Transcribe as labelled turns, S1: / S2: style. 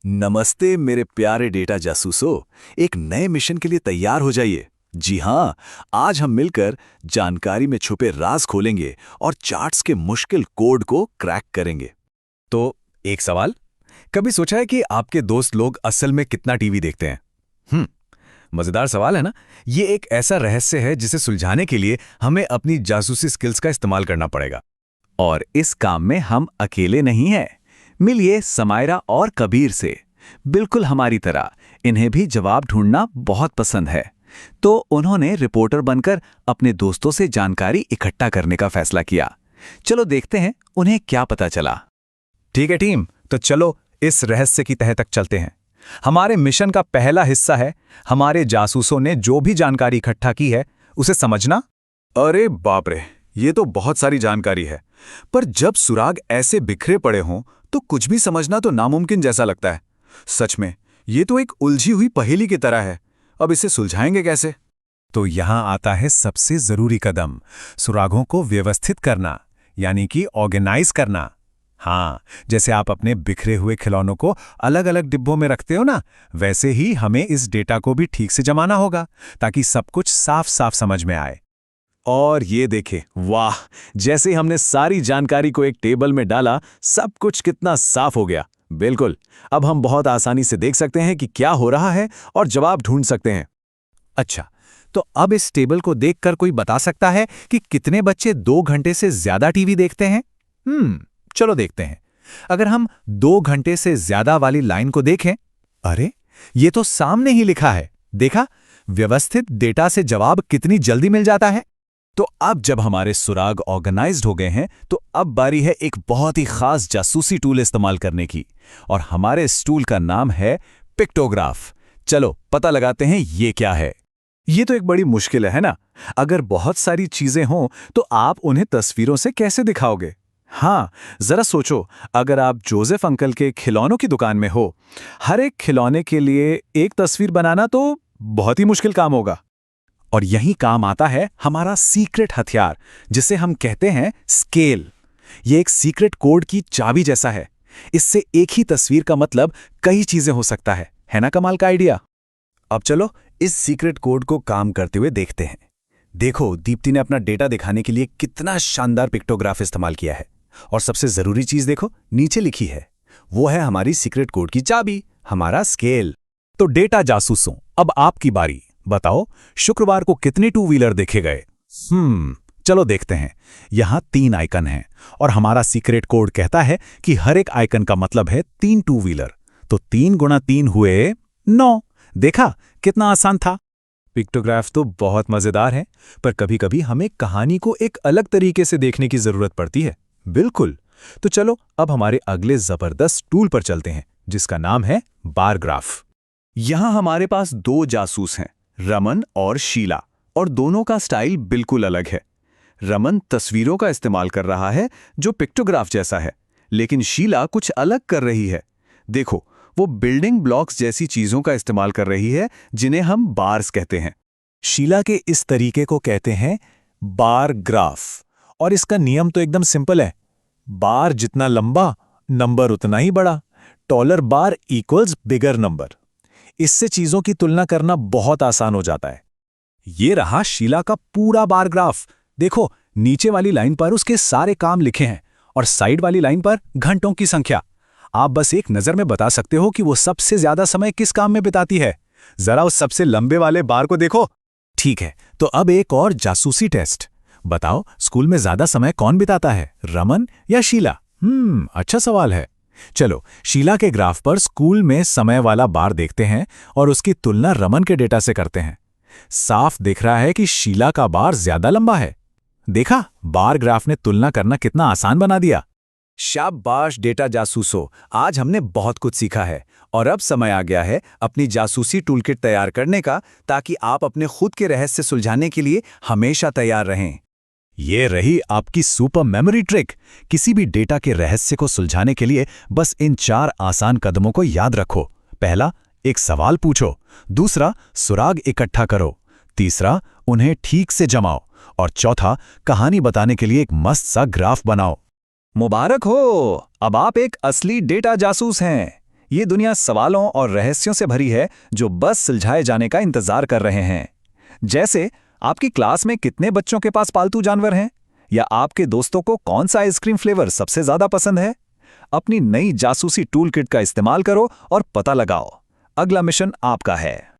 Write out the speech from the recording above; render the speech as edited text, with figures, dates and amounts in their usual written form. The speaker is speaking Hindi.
S1: नमस्ते मेरे प्यारे डेटा जासूसों। एक नए मिशन के लिए तैयार हो जाइए। जी हाँ, आज हम मिलकर जानकारी में छुपे राज खोलेंगे और चार्ट्स के मुश्किल कोड को क्रैक करेंगे।
S2: तो एक सवाल, कभी सोचा है कि आपके दोस्त लोग असल में कितना टीवी देखते हैं? मजेदार सवाल है ना। ये एक ऐसा रहस्य है जिसे सुलझाने के लिए हमें अपनी जासूसी स्किल्स का इस्तेमाल करना पड़ेगा।
S1: और इस काम में हम अकेले नहीं हैं। मिलिए समायरा और कबीर से। बिल्कुल हमारी तरह इन्हें भी जवाब ढूंढना बहुत पसंद है, तो उन्होंने रिपोर्टर बनकर अपने दोस्तों से जानकारी इकट्ठा करने का फैसला किया। चलो देखते हैं उन्हें क्या पता चला।
S2: ठीक है टीम, तो चलो इस रहस्य की तह तक चलते हैं। हमारे मिशन का पहला हिस्सा है हमारे जासूसों ने जो भी जानकारी इकट्ठा की है उसे समझना।
S1: अरे बाप रे, ये तो बहुत सारी जानकारी है, पर जब सुराग ऐसे बिखरे पड़े हों तो कुछ भी समझना तो नामुमकिन जैसा लगता है। सच में ये तो एक उलझी हुई पहेली की तरह है। अब इसे सुलझाएंगे कैसे?
S2: तो यहाँ आता है सबसे जरूरी कदम, सुरागों को व्यवस्थित करना, यानी कि ऑर्गेनाइज करना। हाँ, जैसे आप अपने बिखरे हुए खिलौनों को अलग अलग डिब्बों में रखते हो ना, वैसे ही हमें इस डेटा को भी ठीक से जमाना होगा ताकि सब कुछ साफ साफ समझ में आए।
S1: और ये देखें, वाह, जैसे हमने सारी जानकारी को एक टेबल में डाला, सब कुछ कितना साफ हो गया। बिल्कुल, अब हम बहुत आसानी से देख सकते हैं कि क्या हो रहा है और जवाब ढूंढ सकते हैं।
S2: अच्छा, तो अब इस टेबल को देखकर कोई बता सकता है कि कितने बच्चे 2 घंटे से ज्यादा टीवी देखते हैं? चलो देखते हैं। अगर हम 2 घंटे से ज्यादा वाली लाइन को देखें, अरे ये तो सामने ही लिखा है। देखा, व्यवस्थित डेटा से जवाब कितनी जल्दी मिल जाता है।
S1: तो अब जब हमारे सुराग ऑर्गेनाइज्ड हो गए हैं, तो अब बारी है एक बहुत ही खास जासूसी टूल इस्तेमाल करने की, और हमारे इस टूल का नाम है पिक्टोग्राफ। चलो पता लगाते हैं ये क्या है। ये तो एक बड़ी मुश्किल है ना? अगर बहुत सारी चीजें हों तो आप उन्हें तस्वीरों से कैसे दिखाओगे? हाँ, जरा सोचो, अगर आप जोसेफ अंकल के खिलौनों की दुकान में हो, हर एक खिलौने के लिए एक तस्वीर बनाना तो बहुत ही मुश्किल काम होगा। और यही काम आता है हमारा सीक्रेट हथियार, जिसे हम कहते हैं स्केल। ये एक सीक्रेट कोड की चाबी जैसा है। इससे एक ही तस्वीर का मतलब कई चीजें हो सकता है ना? कमाल का आइडिया। अब चलो इस सीक्रेट कोड को काम करते हुए देखते हैं। देखो, दीप्ति ने अपना डेटा दिखाने के लिए कितना शानदार पिक्टोग्राफ इस्तेमाल किया है। और सबसे जरूरी चीज देखो, नीचे लिखी है, वो है हमारी सीक्रेट कोड की चाबी, हमारा स्केल।
S2: तो डेटा जासूसों, अब आपकी बारी। बताओ, शुक्रवार को कितने 2 व्हीलर देखे गए? चलो देखते हैं। यहां 3 आइकन हैं और हमारा सीक्रेट कोड कहता है कि हर एक आइकन का मतलब है 3 2 व्हीलर। तो 3 गुणा 3 हुए 9। देखा कितना आसान था। पिक्टोग्राफ तो बहुत मजेदार है, पर कभी-कभी हमें कहानी को एक अलग तरीके से देखने की जरूरत पड़ती है। बिल्कुल, तो चलो अब हमारे अगले जबरदस्त टूल पर चलते हैं, जिसका नाम है बार ग्राफ।
S1: यहां हमारे पास 2 जासूस हैं, रमन और शीला, और दोनों का स्टाइल बिल्कुल अलग है। रमन तस्वीरों का इस्तेमाल कर रहा है जो पिक्टोग्राफ जैसा है, लेकिन शीला कुछ अलग कर रही है। देखो, वो बिल्डिंग ब्लॉक्स जैसी चीजों का इस्तेमाल कर रही है, जिन्हें हम बार्स कहते हैं।
S2: शीला के इस तरीके को कहते हैं बार ग्राफ, और इसका नियम तो एकदम सिंपल है। बार जितना लंबा, नंबर उतना ही बड़ा। टॉलर बार इक्वल्स बिगर नंबर। इससे चीजों की तुलना करना बहुत आसान हो जाता है। ये रहा शीला का पूरा बार ग्राफ। देखो, नीचे वाली लाइन पर उसके सारे काम लिखे हैं और साइड वाली लाइन पर घंटों की संख्या। आप बस एक नजर में बता सकते हो कि वो सबसे ज्यादा समय किस काम में बिताती है। जरा उस सबसे लंबे वाले बार को देखो। ठीक है, तो अब एक और जासूसी टेस्ट। बताओ, स्कूल में ज्यादा समय कौन बिताता है, रमन या शीला? अच्छा सवाल है। चलो शीला के ग्राफ पर स्कूल में समय वाला बार देखते हैं और उसकी तुलना रमन के डेटा से करते हैं। साफ दिख रहा है कि शीला का बार ज्यादा लंबा है। देखा, बार ग्राफ ने तुलना करना कितना आसान बना दिया।
S1: शाबाश डेटा जासूसो, आज हमने बहुत कुछ सीखा है, और अब समय आ गया है अपनी जासूसी टूलकिट तैयार करने का, ताकि आप अपने खुद के रहस्य सुलझाने के लिए हमेशा तैयार रहें।
S2: ये रही आपकी सुपर मेमोरी ट्रिक। किसी भी डेटा के रहस्य को सुलझाने के लिए बस इन 4 आसान कदमों को याद रखो। पहला, एक सवाल पूछो। दूसरा, सुराग इकट्ठा करो। तीसरा, उन्हें ठीक से जमाओ। और चौथा, कहानी बताने के लिए एक मस्त सा ग्राफ बनाओ।
S1: मुबारक हो, अब आप एक असली डेटा जासूस हैं। ये दुनिया सवालों और रहस्यों से भरी है जो बस सुलझाए जाने का इंतजार कर रहे हैं। जैसे आपकी क्लास में कितने बच्चों के पास पालतू जानवर हैं, या आपके दोस्तों को कौन सा आइसक्रीम फ्लेवर सबसे ज्यादा पसंद है। अपनी नई जासूसी टूल किट का इस्तेमाल करो और पता लगाओ। अगला मिशन आपका है।